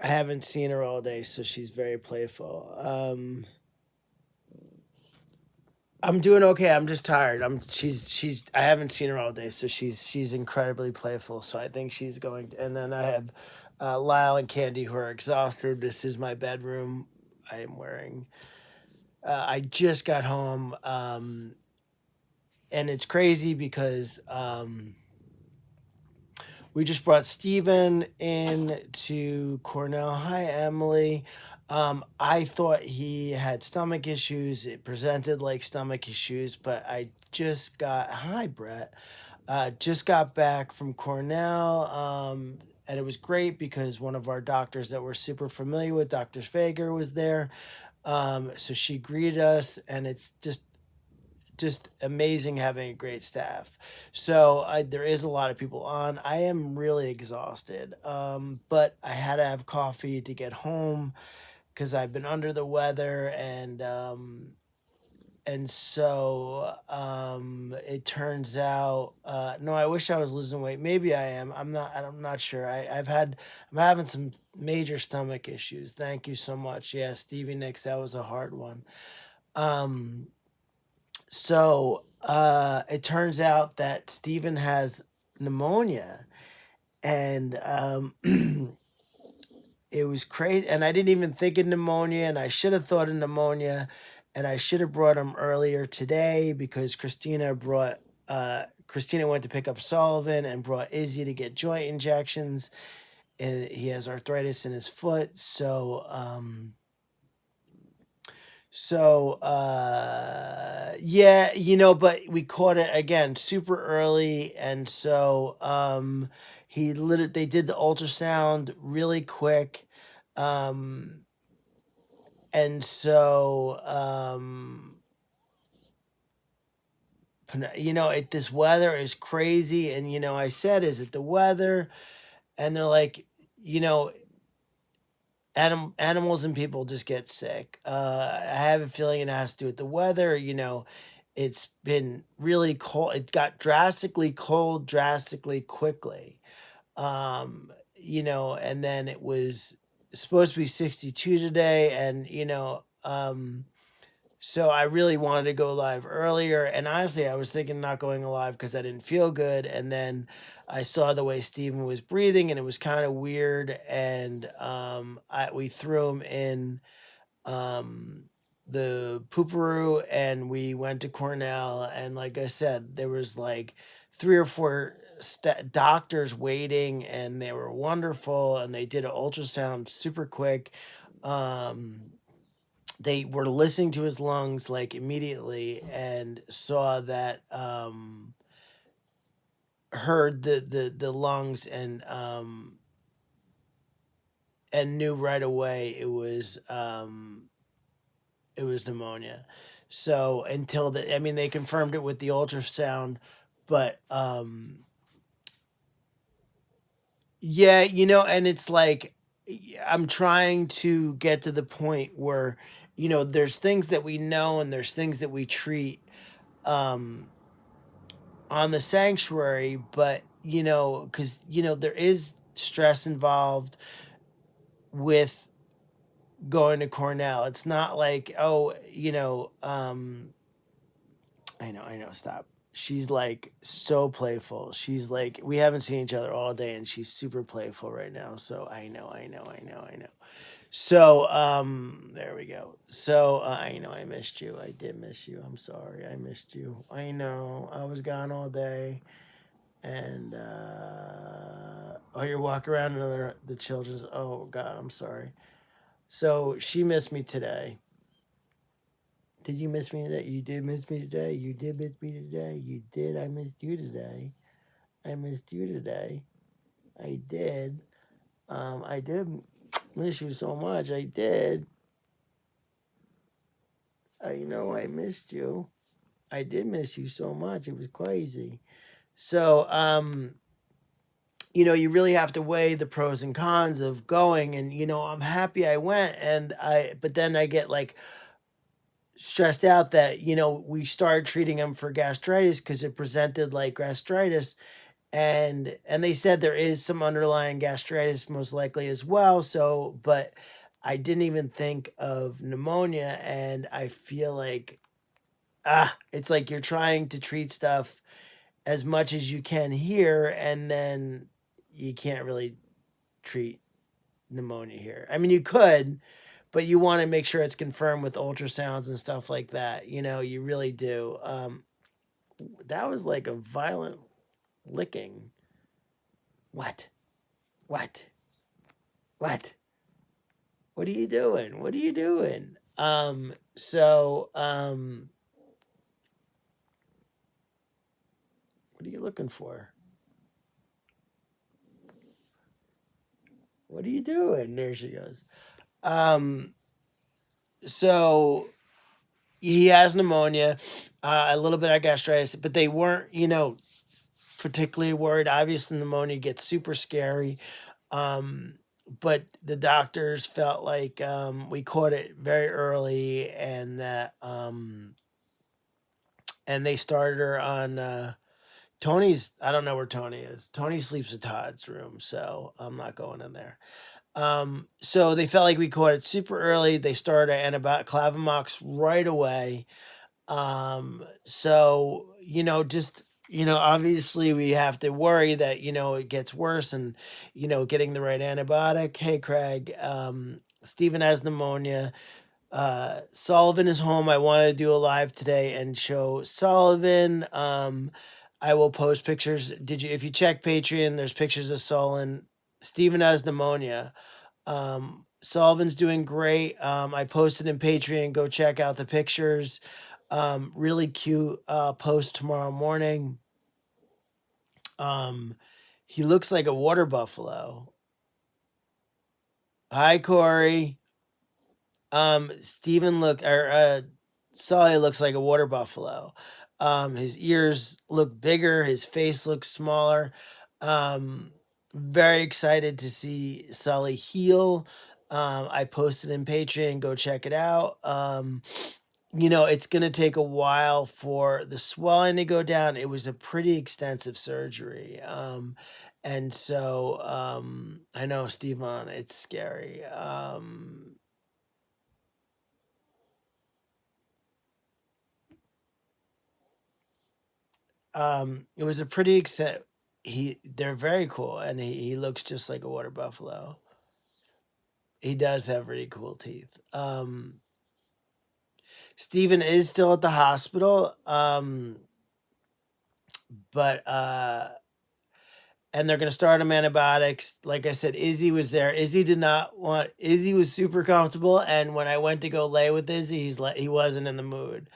I haven't seen her all day, so she's very playful. I'm doing okay. I'm just tired. She's I haven't seen her all day, so she's incredibly playful. So I think she's going. And then I have Lyle and Candy who are exhausted. This is my bedroom. I am wearing. I just got home, and it's crazy because we just brought Steven in to Cornell. Hi, Emily. I thought he had stomach issues. It presented like stomach issues, but I just got, hi, Brett. Just got back from Cornell. And it was great because one of our doctors that we're super familiar with, Dr. Fager, was there. So she greeted us, and it's just amazing having a great staff. So there is a lot of people on. I am really exhausted, but I had to have coffee to get home because I've been under the weather, and so it turns out no, I wish I was losing weight. Maybe I am. I'm not. I'm not sure. I'm having some major stomach issues. Thank you so much. Yeah, Stevie Nicks. That was a hard one. Um, so it turns out that Steven has pneumonia, and it was crazy. And I didn't even think of pneumonia, and I should have thought of pneumonia, and I should have brought him earlier today because Christina went to pick up Sullivan and brought Izzy to get joint injections, and he has arthritis in his foot. So yeah, but we caught it again super early, and so they did the ultrasound really quick. Um and so this weather is crazy, and I said, is it the weather? And they're like, you know animals and people just get sick. I have a feeling it has to do with the weather. It's been really cold. It got drastically cold, drastically quickly. And then it was supposed to be 62 today, and so I really wanted to go live earlier, and honestly, I was thinking not going live because I didn't feel good, and then I saw the way Steven was breathing, and it was kind of weird, and we threw him in um, the pooperoo, and we went to Cornell, and like I said, there was like three or four doctors waiting, and they were wonderful, and they did an ultrasound super quick. Um, they were listening to his lungs like immediately and saw that heard the lungs and knew right away it was pneumonia. So until they confirmed it with the ultrasound, but yeah, and it's like I'm trying to get to the point where there's things that we know and there's things that we treat um on the sanctuary, but because there is stress involved with going to Cornell. It's not like, oh, I know, stop. She's like so playful. She's like, we haven't seen each other all day, and she's super playful right now. So I know. So there we go. So I know I missed you. I did miss you. I'm sorry. I missed you. I know. I was gone all day. And oh, you're walking around another the children's. Oh God, I'm sorry. So she missed me today. Did you miss me today? You did miss me today. You did miss me today. You did. I missed you today. I missed you today. I did. I did miss you so much. I did. I know I missed you. I did miss you so much. It was crazy. So, you really have to weigh the pros and cons of going, and I'm happy I went, but then I get like stressed out that we started treating him for gastritis because it presented like gastritis, and they said there is some underlying gastritis most likely as well. So, but I didn't even think of pneumonia, and I feel like it's like you're trying to treat stuff as much as you can here, and then you can't really treat pneumonia here. I mean, you could, but you want to make sure it's confirmed with ultrasounds and stuff like that. You know, you really do. That was like a violent licking. What? What? What? What are you doing? What are you doing? What are you looking for? What are you doing? There she goes. Um, so he has pneumonia, a little bit of gastritis, but they weren't, particularly worried. Obviously, pneumonia gets super scary. Um, but the doctors felt like we caught it very early, and they started her on Tony's. I don't know where Tony is. Tony sleeps in Todd's room, so I'm not going in there. So they felt like we caught it super early. They started antibiotic Clavamox right away. So, just, obviously we have to worry that, it gets worse and, getting the right antibiotic. Hey, Craig, Stephen has pneumonia. Sullivan is home. I want to do a live today and show Sullivan. I will post pictures. If you check Patreon, there's pictures of Sullivan. Stephen has pneumonia. Sullivan's doing great. I posted in Patreon. Go check out the pictures. Really cute post tomorrow morning. He looks like a water buffalo. Hi, Corey. Steven Sully looks like a water buffalo. His ears look bigger. His face looks smaller. Very excited to see Sully heal. I posted in Patreon. Go check it out. It's going to take a while for the swelling to go down. It was a pretty extensive surgery. And so I know, Steven, it's scary. It was a pretty they're very cool, and he looks just like a water buffalo. He does have really cool teeth. Steven is still at the hospital. But and they're going to start him antibiotics. Like I said, Izzy was there. Izzy was super comfortable, and when I went to go lay with Izzy, he wasn't in the mood.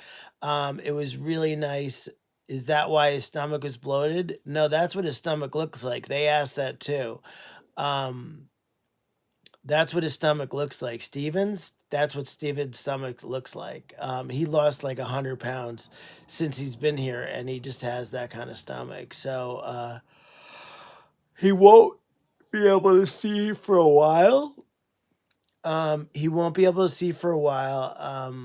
It was really nice. Is that why his stomach was bloated? No, that's what his stomach looks like. They asked that too. That's what his stomach looks like. That's what Steven's stomach looks like. He lost like 100 pounds since he's been here, and he just has that kind of stomach. So he won't be able to see for a while. He won't be able to see for a while.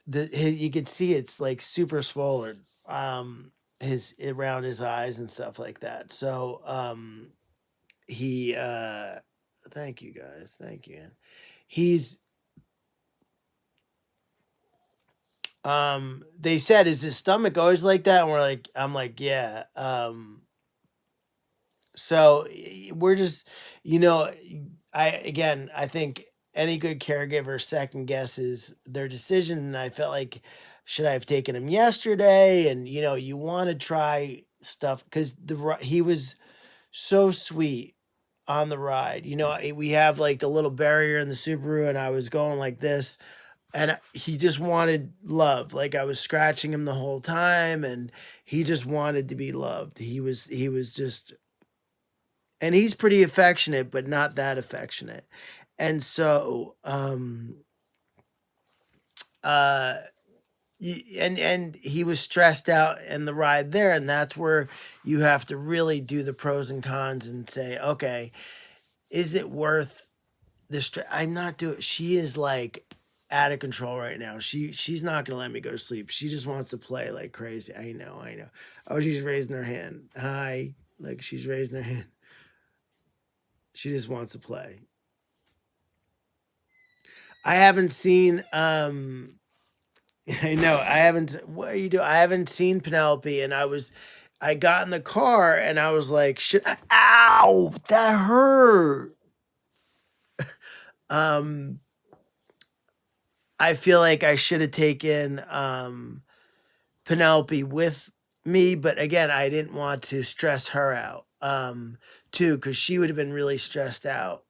You could see it's like super swollen. His around his eyes and stuff like that. So he thank you guys. Thank you. He's they said, is his stomach always like that? And I'm like, yeah. So we're just, I think any good caregiver second guesses their decision. And I felt like, should I have taken him yesterday? And, you want to try stuff because he was so sweet on the ride. We have like the little barrier in the Subaru, and I was going like this, and he just wanted love. Like I was scratching him the whole time, and he just wanted to be loved. He was just, and he's pretty affectionate, but not that affectionate. And so, and he was stressed out in the ride there, and that's where you have to really do the pros and cons and say, okay, is it worth the I'm not doing. She is like out of control right now. She's not gonna let me go to sleep. She just wants to play like crazy. I know. Oh, she's raising her hand. Hi. Like she's raising her hand. She just wants to play. I haven't seen I know. I haven't what are you doing? I haven't seen Penelope and I got in the car and I was like, shit, ow, that hurt. Um I feel like I should have taken Penelope with me, but again, I didn't want to stress her out. Too, because she would have been really stressed out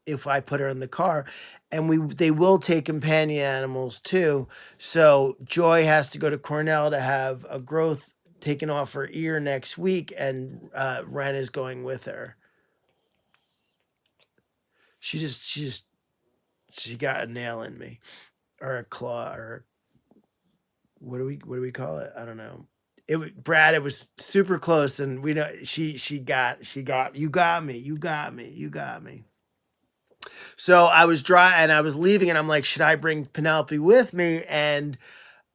if I put her in the car. And they will take companion animals too. So Joy has to go to Cornell to have a growth taken off her ear next week, and Ren is going with her. She got a nail in me, or a claw, or what do we call it? I don't know. Brad. It was super close, and we know she got you got me. So I was dry and I was leaving, and I'm like, should I bring Penelope with me? And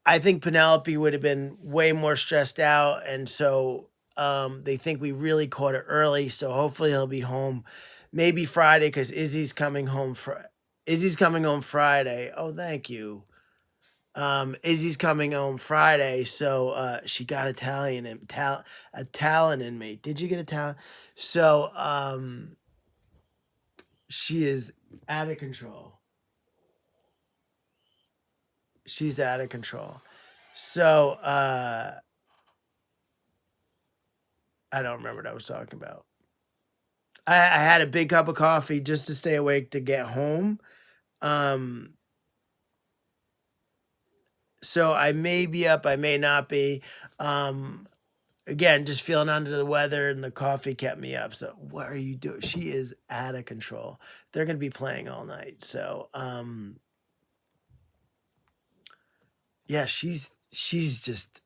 I think Penelope would have been way more stressed out, and so they think we really caught it early. So hopefully he'll be home, maybe Friday, because Izzy's coming home. Izzy's coming home Friday. Oh, thank you. Izzy's coming home Friday, so she got a talent in me. Did you get a talent? So she is out of control. She's out of control. So I don't remember what I was talking about. I had a big cup of coffee just to stay awake to get home. Um, so I may be up, I may not be. Um, Again, just feeling under the weather, and the coffee kept me up. So what are you doing? She is out of control. They're going to be playing all night. So yeah, she's just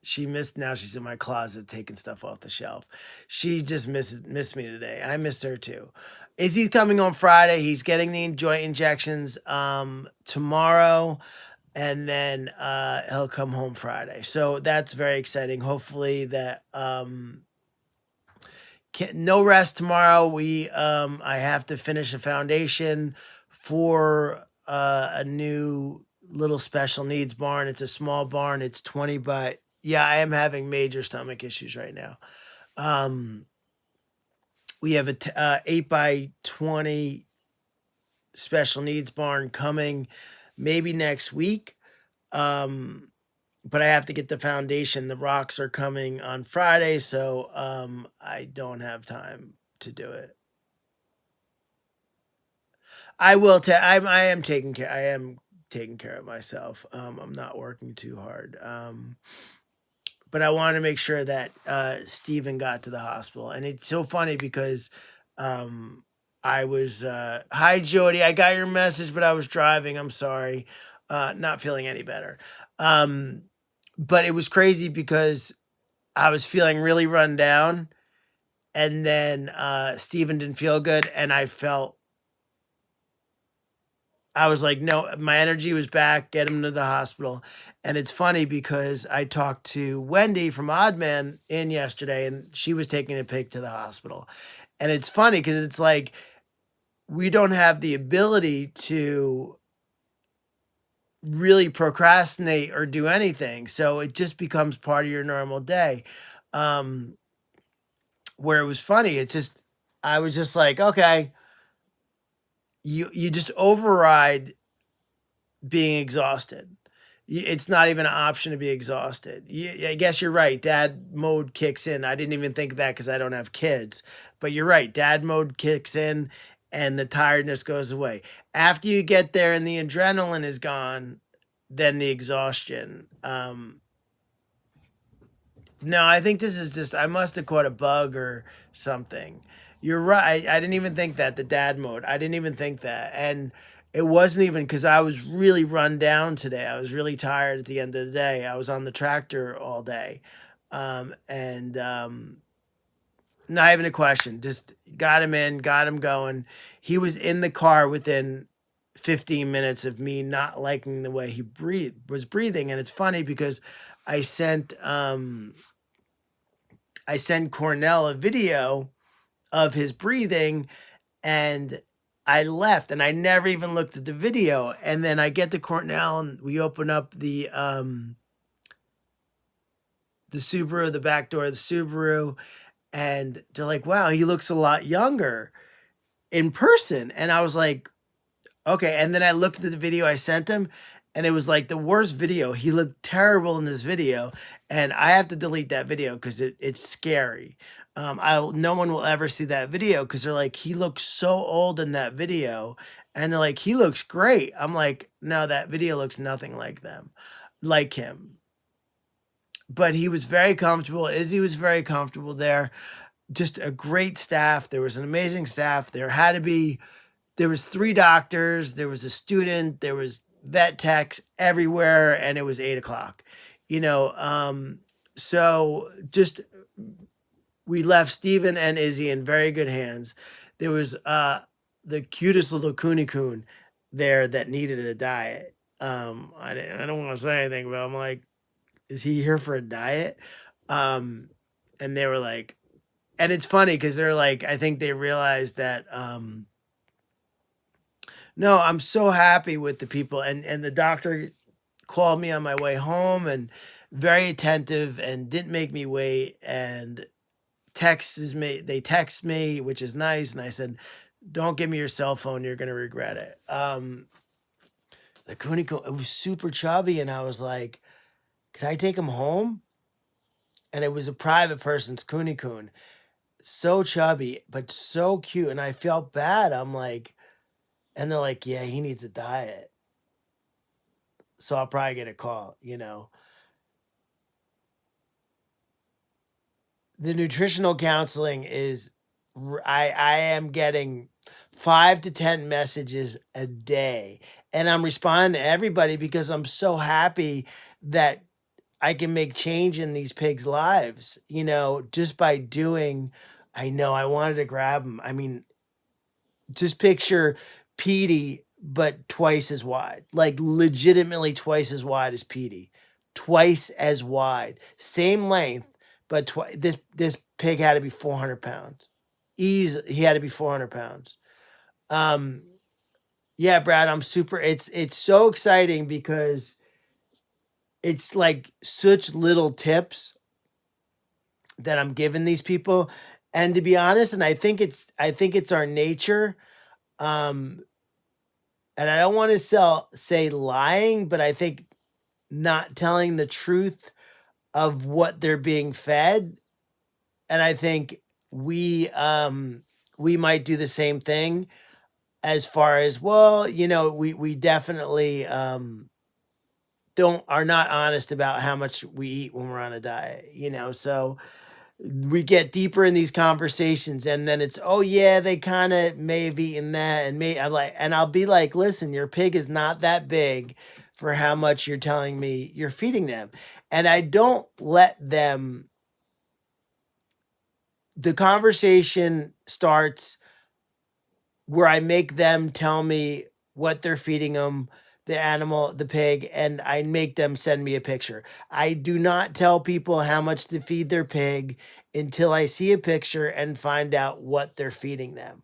she missed. Now she's in my closet taking stuff off the shelf. She just missed me today. I missed her too. Izzy's coming on Friday. He's getting the joint injections tomorrow, and then he'll come home Friday. So that's very exciting. Hopefully that no rest tomorrow. I have to finish a foundation for a new little special needs barn. It's a small barn. It's 20 by yeah, I am having major stomach issues right now. Um we have a 8 by 20 special needs barn coming maybe next week. But I have to get the foundation. The rocks are coming on Friday, so I don't have time to do it. I will. I am taking care. I am taking care of myself. I'm not working too hard. But I want to make sure that Steven got to the hospital, and it's so funny because I was. Hi, Jody. I got your message, but I was driving. I'm sorry. Not feeling any better. But it was crazy because I was feeling really run down, and then Steven didn't feel good, and I was like, no, my energy was back, get him to the hospital. And it's funny because I talked to Wendy from Odd Man in yesterday, and she was taking a pig to the hospital. And it's funny because it's like we don't have the ability to really procrastinate or do anything. So it just becomes part of your normal day. Where it was funny, I was just like, okay, you just override being exhausted. It's not even an option to be exhausted. I guess you're right. Dad mode kicks in. I didn't even think of that because I don't have kids. But you're right. Dad mode kicks in and the tiredness goes away. After you get there and the adrenaline is gone, then the exhaustion. No, I think this is just, I must have caught a bug or something. You're right. I didn't even think that, the dad mode. I didn't even think that. And it wasn't even because I was really run down today. I was really tired at the end of the day. I was on the tractor all day. And not even a question. Just got him in, got him going. He was in the car within 15 minutes of me not liking the way he was breathing. And it's funny because I sent I send Cornell a video of his breathing, and I left and I never even looked at the video. And then I get to Cornell and we open up the Subaru, the back door of the Subaru, and they're like, wow, he looks a lot younger in person. And I was like, okay. And then I looked at the video I sent him, and it was like the worst video. He looked terrible in this video, and I have to delete that video because it's scary. No one will ever see that video because they're like, he looks so old in that video, and they're like, he looks great. I'm like, no, that video looks nothing like him. But he was very comfortable. Izzy was very comfortable there. Just a great staff. There was an amazing staff. There was 3 doctors, there was a student, there was vet techs everywhere, and it was 8 o'clock. So just we left Steven and Izzy in very good hands. There was the cutest little coon there that needed a diet. I don't want to say anything, but I'm like, is he here for a diet? And they were like, and it's funny because they're like, I think they realized that no, I'm so happy with the people, and the doctor called me on my way home and very attentive and didn't make me wait, and they text me, which is nice, and I said, don't give me your cell phone, you're gonna regret it. The Kuniko, it was super chubby, and I was like, could I take him home? And it was a private person's Kunikoon. So chubby, but so cute. And I felt bad. I'm like, and they're like, yeah, he needs a diet. So I'll probably get a call, The nutritional counseling is, I am getting 5 to 10 messages a day. And I'm responding to everybody because I'm so happy that I can make change in these pigs' lives, just by doing. I know I wanted to grab them. I mean, just picture Petey, but twice as wide, like legitimately twice as wide as Petey, twice as wide, same length, but this pig had to be 400 pounds. He had to be 400 pounds. Yeah, Brad, I'm super. It's so exciting because it's like such little tips that I'm giving these people. And to be honest, and I think it's our nature. And I don't want to say lying, but I think not telling the truth of what they're being fed. And I think we might do the same thing as far as, well, we definitely are not honest about how much we eat when we're on a diet, so we get deeper in these conversations, and then it's, oh yeah, they kind of may have eaten that, and I'll be like, listen, your pig is not that big for how much you're telling me you're feeding them. And I don't let them, the conversation starts where I make them tell me what they're feeding them, the animal, the pig, and I make them send me a picture. I do not tell people how much to feed their pig until I see a picture and find out what they're feeding them.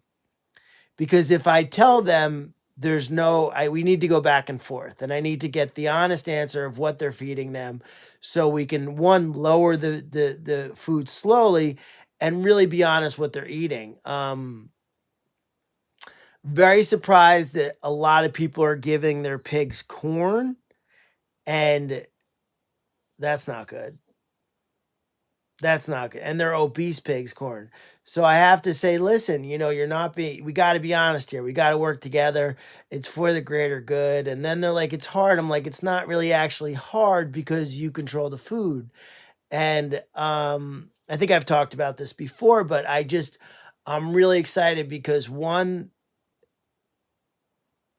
Because if I tell them, we need to go back and forth, and I need to get the honest answer of what they're feeding them so we can, one, lower the food slowly and really be honest what they're eating. Very surprised that a lot of people are giving their pigs corn, and that's not good. That's not good. And they're obese pigs corn. So I have to say, listen, we got to be honest here. We got to work together. It's for the greater good. And then they're like, it's hard. I'm like, it's not really actually hard because you control the food. And I think I've talked about this before, but I'm really excited because, one,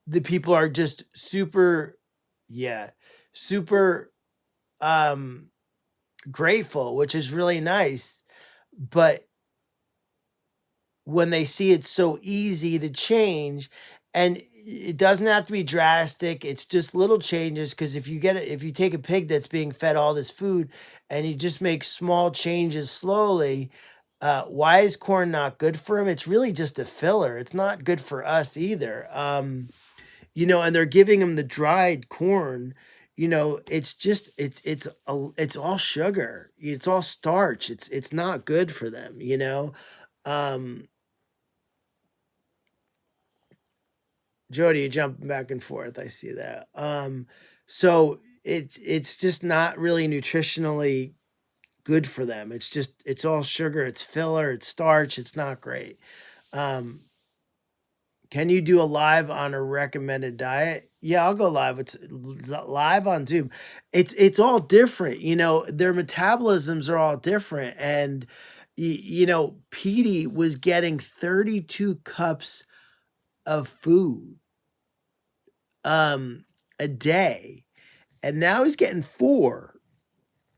the people are just super grateful, which is really nice. But when they see it's so easy to change, and it doesn't have to be drastic. It's just little changes. Because if you take a pig that's being fed all this food and you just make small changes slowly, why is corn not good for him? It's really just a filler. It's not good for us either. And they're giving him the dried corn. It's just it's all sugar. It's all starch. It's not good for them. Um, Jody, you're jumping back and forth. I see that. So it's just not really nutritionally good for them. It's all sugar, it's filler, it's starch, it's not great. Um, can you do a live on a recommended diet? Yeah, I'll go live. It's live on Zoom. It's all different. Their metabolisms are all different, and Petey was getting 32 cups of food a day, and now he's getting 4.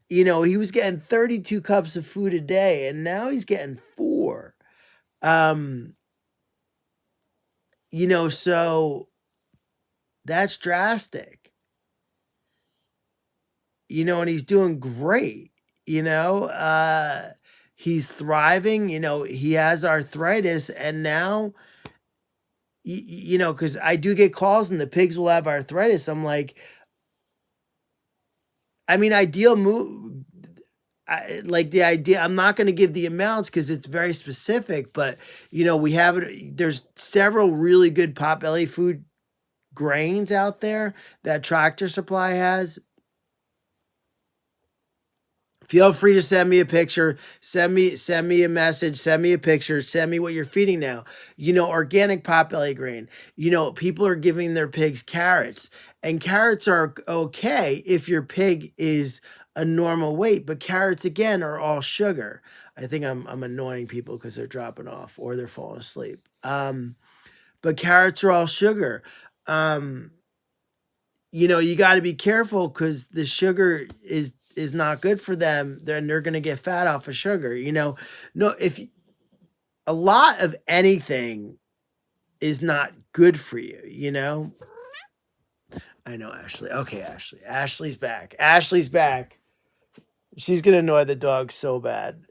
He was getting 32 cups of food a day, and now he's getting 4. Um, so that's drastic. And he's doing great. You know, uh, he's thriving. He has arthritis, and now, because I do get calls, and the pigs will have arthritis. I'm like, I mean, ideal move. Like the idea, I'm not going to give the amounts because it's very specific, but we have it. There's several really good Potbelly food grains out there that Tractor Supply has. Feel free to send me a picture, send me a message, send me a picture, send me what you're feeding now. Organic Potbelly grain. People are giving their pigs carrots, and carrots are okay if your pig is a normal weight, but carrots again are all sugar. I think I'm annoying people because they're dropping off or they're falling asleep. But carrots are all sugar. You got to be careful because the sugar is not good for them. Then they're going to get fat off of sugar. No, if a lot of anything is not good for you. I know, Ashley. Okay, Ashley. Ashley's back. Ashley's back. She's gonna annoy the dog so bad.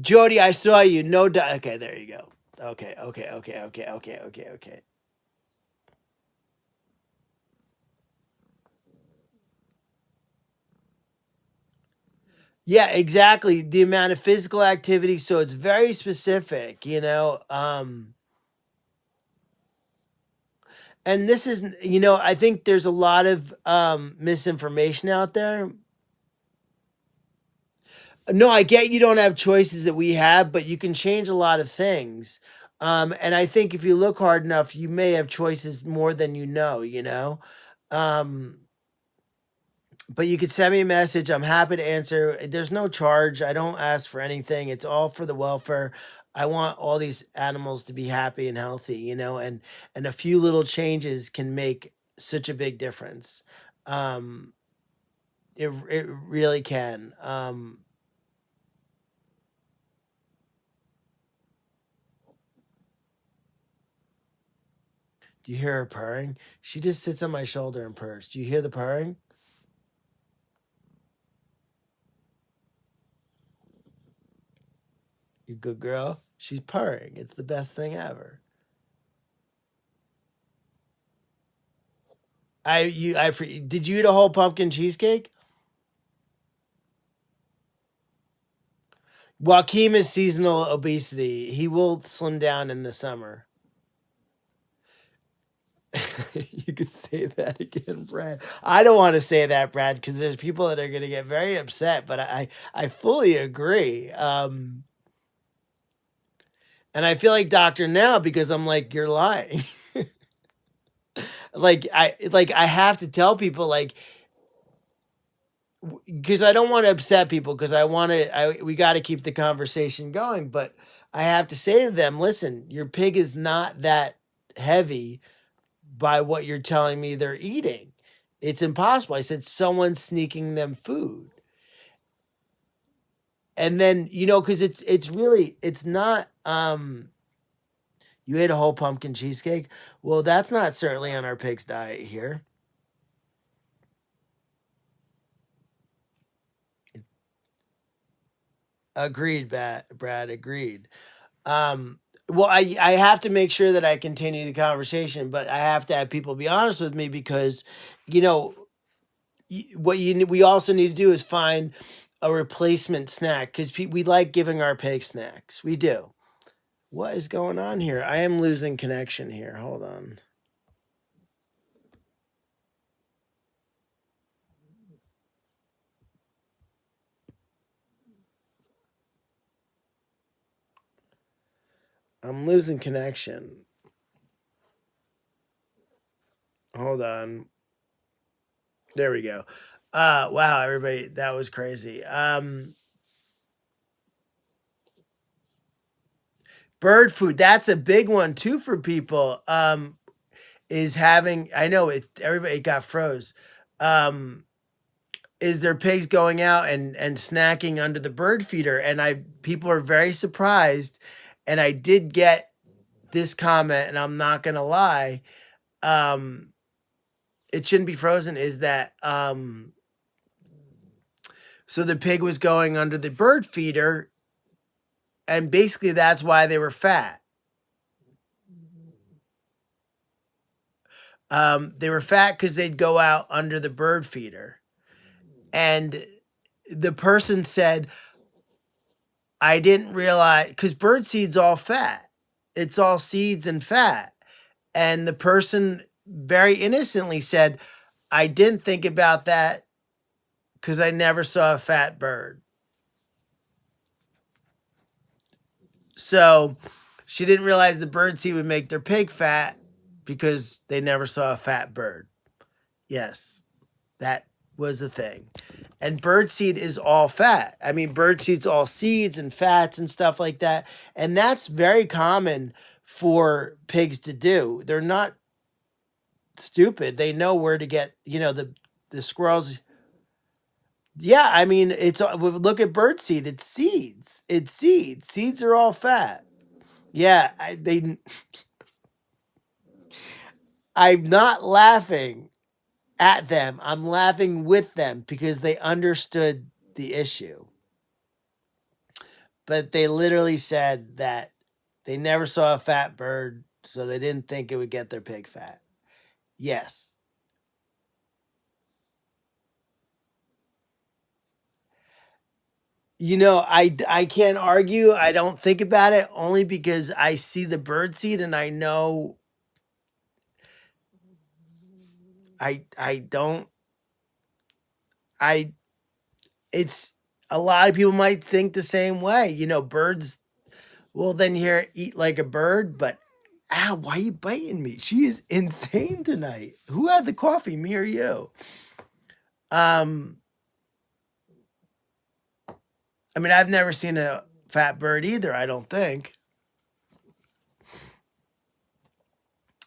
Jody, I saw you. No, okay, there you go. Okay, okay, okay, okay, okay, okay, okay. Yeah, exactly. The amount of physical activity, so it's very specific. And this is, I think there's a lot of misinformation out there. No, I get you don't have choices that we have, but you can change a lot of things. And I think if you look hard enough, you may have choices more than you know. Um, but you could send me a message. I'm happy to answer. There's no charge. I don't ask for anything. It's all for the welfare. I want all these animals to be happy and healthy, and a few little changes can make such a big difference. Um, it really can. Do you hear her purring? She just sits on my shoulder and purrs. Do you hear the purring? You good girl? She's purring. It's the best thing ever. Did you eat a whole pumpkin cheesecake? Joaquin is seasonal obesity. He will slim down in the summer. You could say that again, Brad. I don't want to say that, Brad, because there's people that are going to get very upset. But I fully agree. And I feel like Doctor now because I'm like you're lying. I have to tell people because I don't want to upset people because we got to keep the conversation going, but I have to say to them, listen, your pig is not that heavy by what you're telling me they're eating. It's impossible. I said someone's sneaking them food. And then, because it's really it's not You ate a whole pumpkin cheesecake? Well, that's not certainly on our pig's diet here. Agreed, Brad. Agreed. Well, I have to make sure that I continue the conversation, but I have to have people be honest with me because, you know, we also need to do is find a replacement snack because we like giving our pig snacks. We do. What is going on here? I am losing connection here. Hold on. I'm losing connection. Hold on. There we go. Wow, everybody, that was crazy. Bird food, that's a big one too for people. Is having I know everybody it got froze. Um is their pigs going out and snacking under the bird feeder, and I people are very surprised, and I did get this comment, and I'm not gonna lie. Um it shouldn't be frozen, is that so the pig was going under the bird feeder, and basically that's why they were fat. They were fat because they'd go out under the bird feeder. And the person said, I didn't realize, because bird seed's all fat. It's all seeds and fat. And the person very innocently said, I didn't think about that because I never saw a fat bird. So she didn't realize the bird seed would make their pig fat because they never saw a fat bird. Yes, that was the thing. And birdseed is all fat. I mean, birdseed's all seeds and fats and stuff like that. And that's very common for pigs to do. They're not stupid. They know where to get, the squirrels. Yeah, I mean, look at birdseed. It's seeds. It's seeds. Seeds are all fat. Yeah, I'm not laughing at them. I'm laughing with them because they understood the issue. But they literally said that they never saw a fat bird, so they didn't think it would get their pig fat. Yes. I can't argue. I don't think about it only because I see the bird seed and I know I don't I it's a lot of people might think the same way. Birds, well, then you hear eat like a bird, but ow, why are you biting me? She is insane tonight. Who had the coffee, me or you? Um, I mean, I've never seen a fat bird either, I don't think.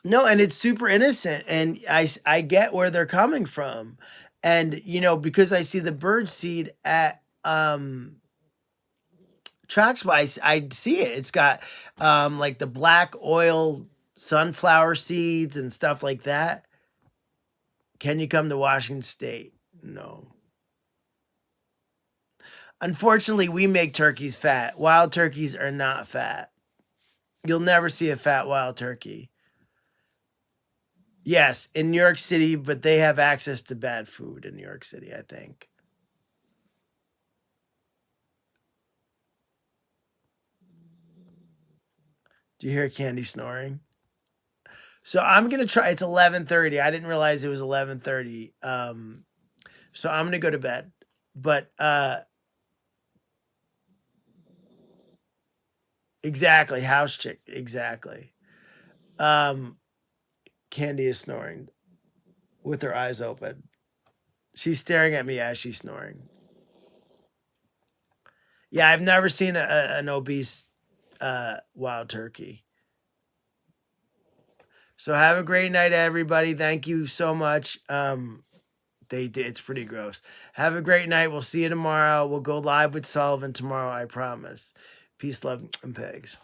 No, and it's super innocent, and I get where they're coming from. And, because I see the bird seed at Track Spice, I see it. It's got like the black oil sunflower seeds and stuff like that. Can you come to Washington State? No. Unfortunately, we make turkeys fat. Wild turkeys are not fat. You'll never see a fat wild turkey. Yes, in New York City, but they have access to bad food in New York City, I think. Do you hear Candy snoring? So I'm gonna try. It's 11:30. I didn't realize it was 11:30. So I'm gonna go to bed. But exactly, house chick. Exactly. Um, Candy is snoring with her eyes open. She's staring at me as she's snoring. Yeah, I've never seen an obese wild turkey. So have a great night, everybody. Thank you so much. They did. It's pretty gross. Have a great night. We'll see you tomorrow. We'll go live with Sullivan tomorrow. I promise. Peace, love, and pigs.